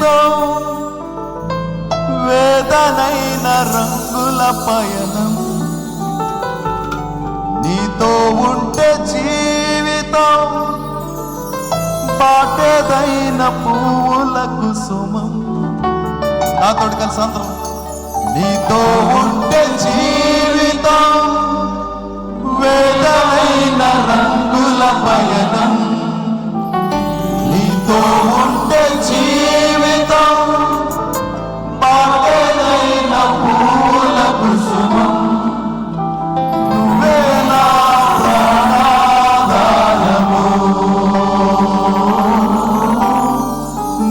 జీవితం వేదనైన రంగుల పయనం నీతో ఉంటే జీవితం బాటేదైన పువ్వుల కుసుమం. నాతోటి కలిసి అందరం నీతో ఉంటే జీవితం వేదనైన రంగుల పయనం నీతో ఉంటే జీవితం బాటేదైన పువ్వుల కుసుమం. నువ్వే నా ప్రాణాధారము,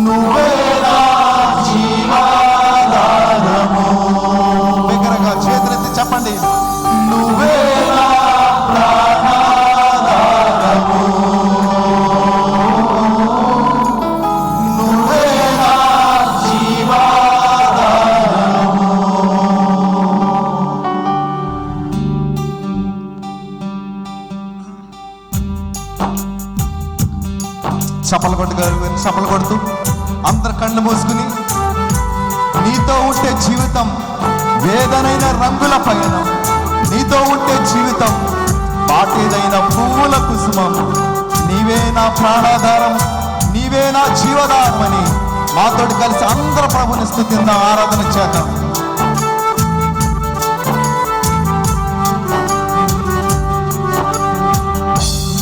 నువ్వే నా జీవాధారము. బిగ్గరగా చేతులెత్తి చెప్పండి, నువ్వే నా ప్రాణాధారము, నువ్వే నా జీవాధారము. చప్పలు కొడుతూ అందరు కళ్ళు మూసుకుని నీతో ఉంటే జీవితం వేదనైన రంగుల పయనం నీతో ఉంటే జీవితం బాటేదైన పువ్వుల కుసుమం. నీవే నా ప్రాణాధారం, నీవే నా జీవధారమని మాతోటి కలిసి అందరూ ప్రభుని స్తుతిద్దాం, ఆరాధన చేద్దాం.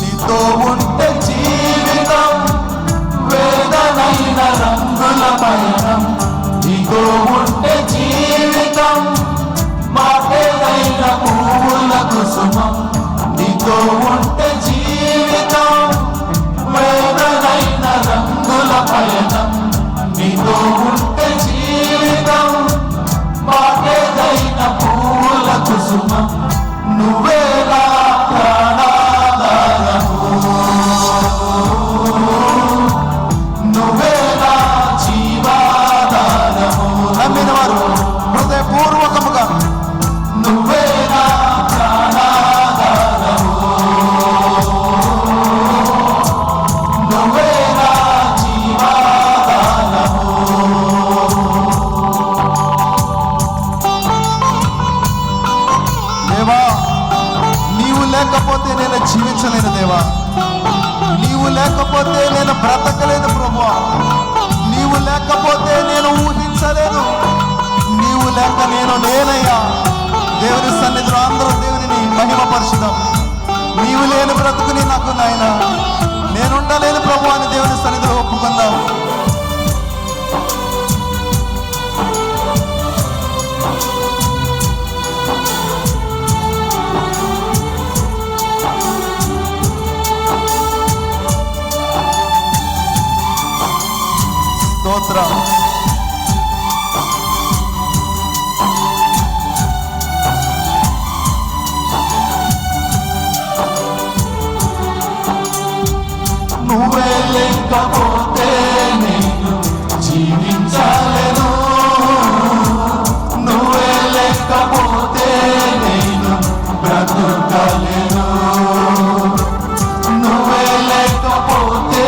నీతో ఉంటే జీవితం వేదనైన రంగుల పయనం నీతో ఉంటే జీవితం బాటేదైన పువ్వుల కుసుమం. నీతో ఉంటే జీవితం వేదనైన రంగుల పయనం నీతో ఉంటే జీవితం బాటేదైన పువ్వుల కుసుమం. నువ్వే నా ప్రాణాధారము, నువ్వే నా జీవాధారము. నమ్మిన వారు హృదయపూర్వకముగా నువ్వే నా ప్రాణాధారము, నువ్వే నా జీవాధారము. దేవా, నీవు లేకపోతే నేను జీవించలేను దేవా, నీవు లేకపోతే నేను బ్రతకలేదు ప్రభువా, నీవు లేకపోతే నేను ఊహించలేదు, నీవు లేక నేను లేనయ్యా. దేవుని సన్నిధిలో అందరూ దేవుని మహిమపరచుదాం. నీవు లేని బ్రతుకుని నాకు నాయన నేనుండలేను ప్రభు అని దేవుని సన్నిధిలో ఒప్పుకుందాం. స్తోత్రం. నువ్వే లేకపోతే నేను జీవించలేను, నువ్వే లేకపోతే నేను బ్రతుకలేను, నువ్వే లేకపోతే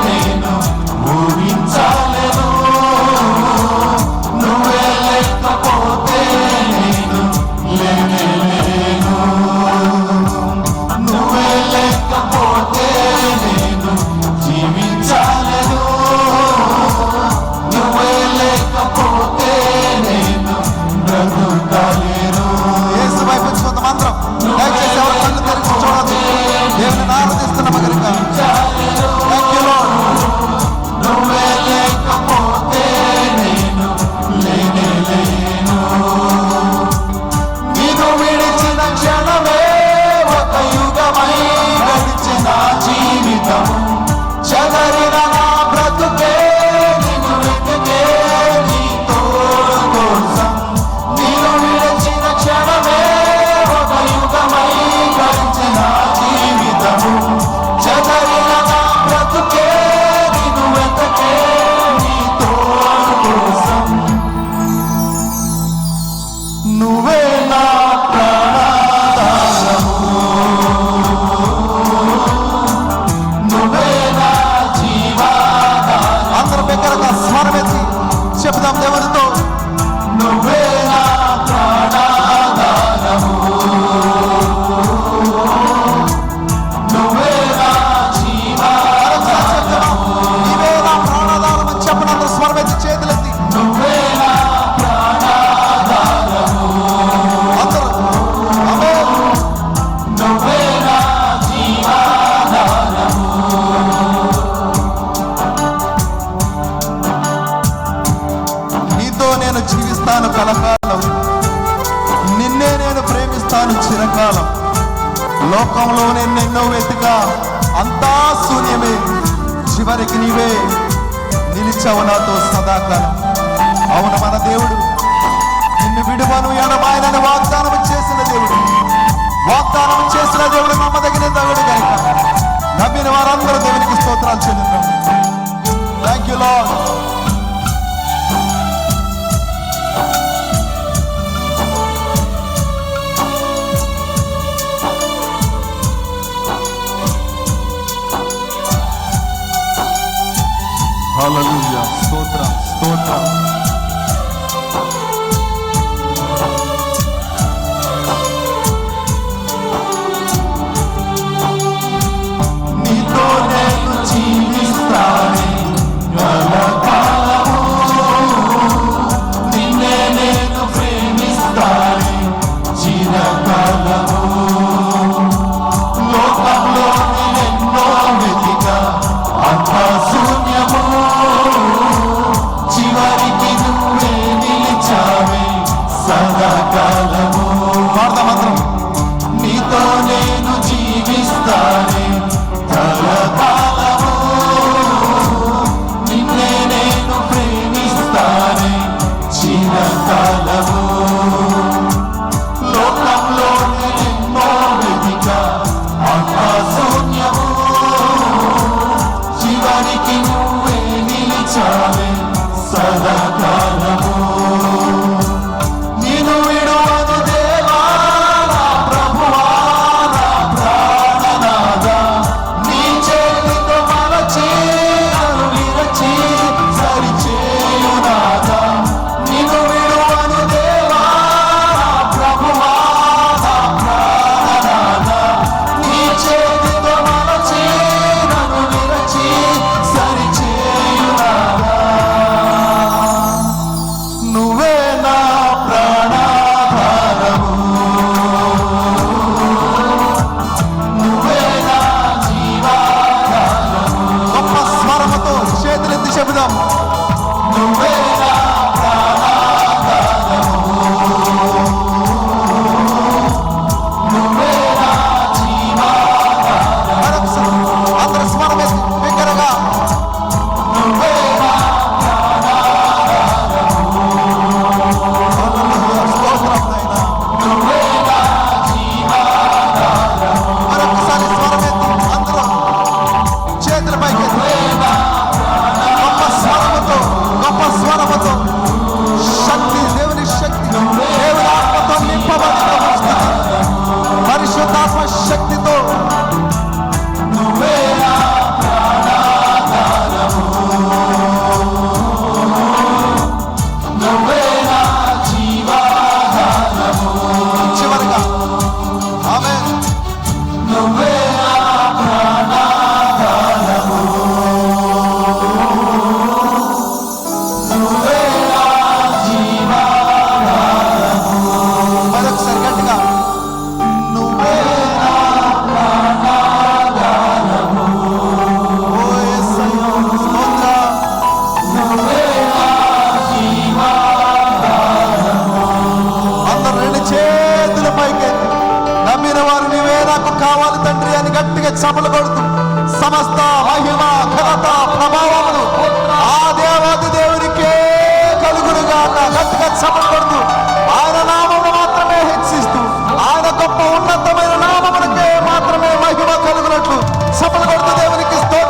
నేను ఊహించలేను, నువ్వే లేకపోతే నేను లేను, నువ్వే లేకపోతే నేను జీవించలేను, నేను జీవిస్తాను కలకాలం, నిన్నే నేను ప్రేమిస్తాను చిరకాలం. లోకంలో నేను ఎన్నో వెతికా, అంతా శూన్యమే, చివరికి నీవే నిలిచావు నాతో సదాకాలం. అవును, మన దేవుడు నిన్ను విడువను ఎడబాయనని వాగ్దానం చేసిన దేవుడు, వాగ్దానం చేసిన దేవుడు నమ్మదగిన దేవుడు కనుక నమ్మిన వారందరూ దేవునికి స్తోత్రాలు చెల్లిద్దాం. Thank you Lord. హల్లెలూయా. స్తోత్రం, స్తోత్రం. నీతో నేను జీవిస్తానే కలకాలము, నిన్నే నేను ప్రేమిస్తానే చిరకాలము. లోకంలో నేనెన్నో వెతికా, అంతా శూన్యము, చివరికి నువ్వే నిలిచావే సదాకాలము. వార్తమాత్రం నీతో నేను జీవిస్తానే కలకాలము, నిన్నే నేను ప్రేమిస్తానే చిరకాలము. లోకంలో నేనెన్నో వెతికా, అంతా శూన్యము, చివరికి నువ్వే నిలిచావే సదాకాలము. నిన్ను విడువను దేవా నా ప్రభువా, నా ప్రాణనాథా, నీ చేతితో మలచి నన్ను విరచి సరిచేయు నాథా. నిన్ను విడువను దేవా నా ప్రభువా, నా ప్రాణనాథా, నీ చేతితో మలచి నన్ను విరచి సరిచేయు నాథా. నువ్వే నా ప్రాణాధారము, నువ్వే నా జీవాధారము. గొప్ప స్వరముతో చేతులెత్తి చెబుదాం. నువ్వే నా ప్రాణాధారము, నువ్వే నా జీవాధారము. మరొకసారి అందరూ స్వరం వేసి బిగ్గరగా, నువ్వే నా మరొకసారి స్వరమెత్తి అందరూ చేతుల పైకి గొప్ప స్వరముతో, గొప్ప స్వరముతో శక్తి, దేవుని శక్తి, దేవుని ఆత్మతో నింపబడిన స్థితి, పరిశుద్ధాత్మ శక్తితో. నువ్వే నా ప్రాణాధారము, నువ్వే నా జీవాధారము. చివరిగా ఆమేన్. నువ్వే నా ప్రాణాధారము, నువ్వే నా జీవాధారము. మరొకసారి గట్టిగా, నువ్వే నా ప్రాణాధారము. ఓ యేసయ్యా స్తోత్రం. నువ్వే నా జీవాధారము. అందరూ రెండు చేతుల పైకి నమ్మిన వారు నీవే నాకు కావాలి తండ్రి అని గట్టిగా చపలు కొడుతూ సమస్త మహిమ ఘనత ప్రభావములు ఆ దేవాది దేవునికే కలుగునుగా గట్టిగా చపలు కొడుతూ ఆయన నామమును మాత్రమే హెచ్చిస్తూ ఆయన గొప్ప ఉన్నతమైన నామమునకే మాత్రమే మహిమ కలుగునట్లు చపలు కొడుతూ దేవునికి స్తోత్రం.